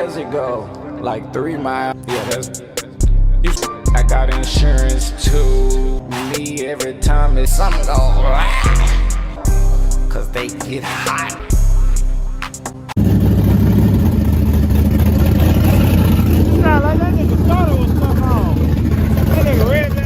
does it go? Like 3 miles. Yeah, that's. I got insurance too. Me every time it's something go right, cause they get hot. Nah, like that nigga thought it was something on. That nigga red down.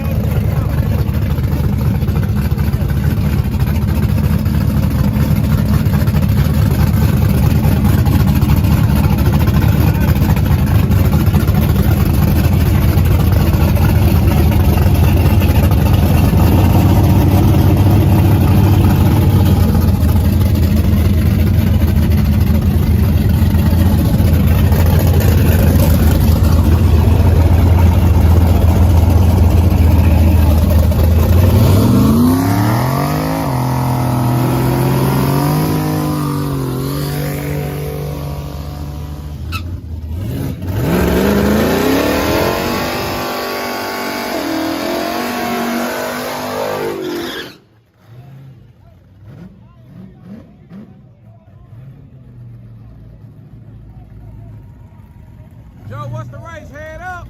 Joe, what's the race? Head up.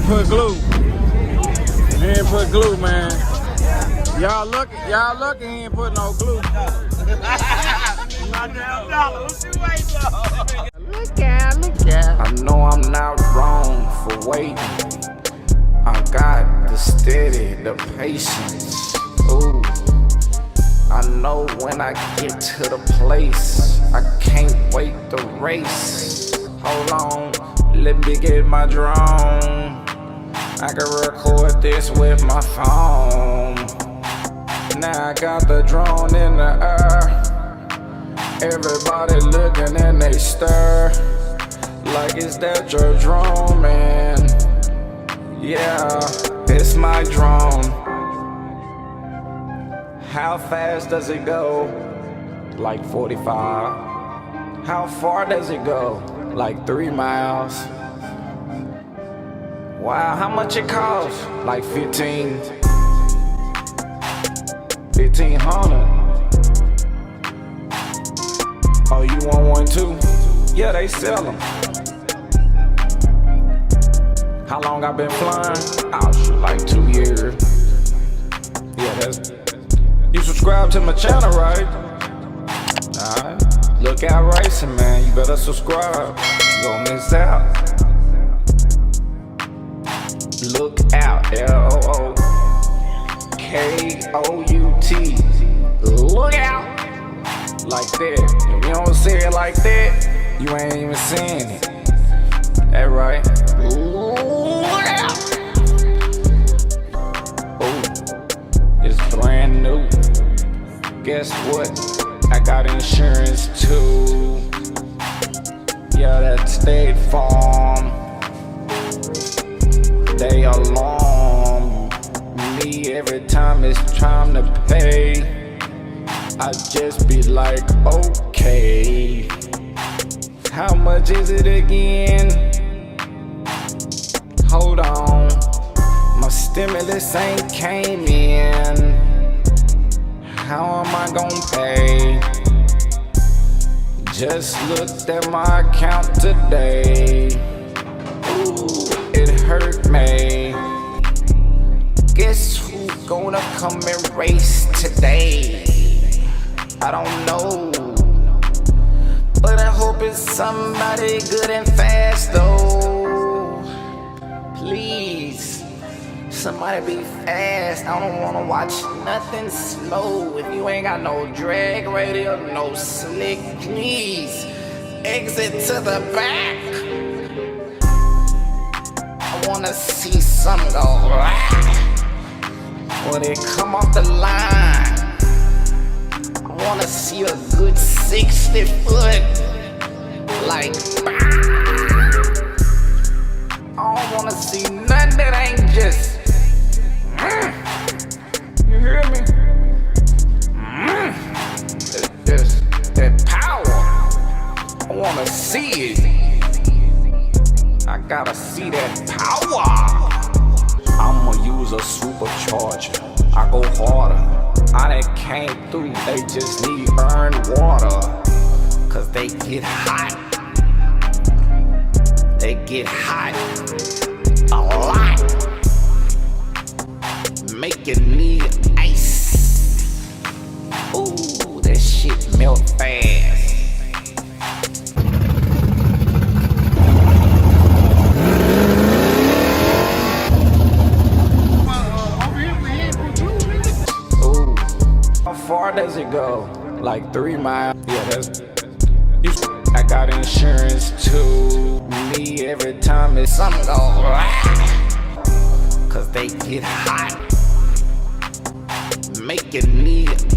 Put glue. He ain't put glue, man. Y'all lucky he ain't put no glue. My damn dollar. What you waiting on? Look out. I know I'm not wrong for waiting. I got the steady, the patience. Ooh. I know when I get to the place, I can't wait to race. Hold on, let me get my drone. I can record this with my phone. Now I got the drone in the air. Everybody looking and they stare. Like, is that your drone, man? Yeah, it's my drone. How fast does it go? Like 45. How far does it go? Like 3 miles. Wow, how much it costs? Like 1500. Oh, you want one too? Yeah, they sell them. How long I been flying? Oh, shit, like 2 years. Yeah, that's. You subscribe to my channel, right? Alright. Look out racing, man. You better subscribe. You gon' miss out. Look out, L-O-O-K-O-U-T. Look out. Like that. If you don't say it like that, you ain't even saying it. That right. Look out. Oh, it's brand new. Guess what? I got insurance too. Yeah, that State Farm. They alarm me every time it's time to pay. I just be like, okay. How much is it again? Hold on. My stimulus ain't came in. How am I gon' pay? Just looked at my account today. Ooh, it hurt me. Guess who gonna come and race today? I don't know, but I hope it's somebody good and fast though. Please, somebody be fast. I don't wanna watch nothing slow. If you ain't got no drag radio, no slick, please exit to the back. I wanna see some go right when they come off the line. I wanna see a good 60 foot, like, I don't wanna see nothing that ain't just, you hear me? It's just that power. I wanna see it. I gotta see that power. I'ma use a supercharger. I go harder. I done came through, they just need earned water. Cause they get hot. They get hot a lot. Make you need ice. Ooh, that shit melt fast. How far does it go? Like 3 miles? Yeah, that's. I got insurance too. Me every time it's something go right. Cause they get hot. Make you need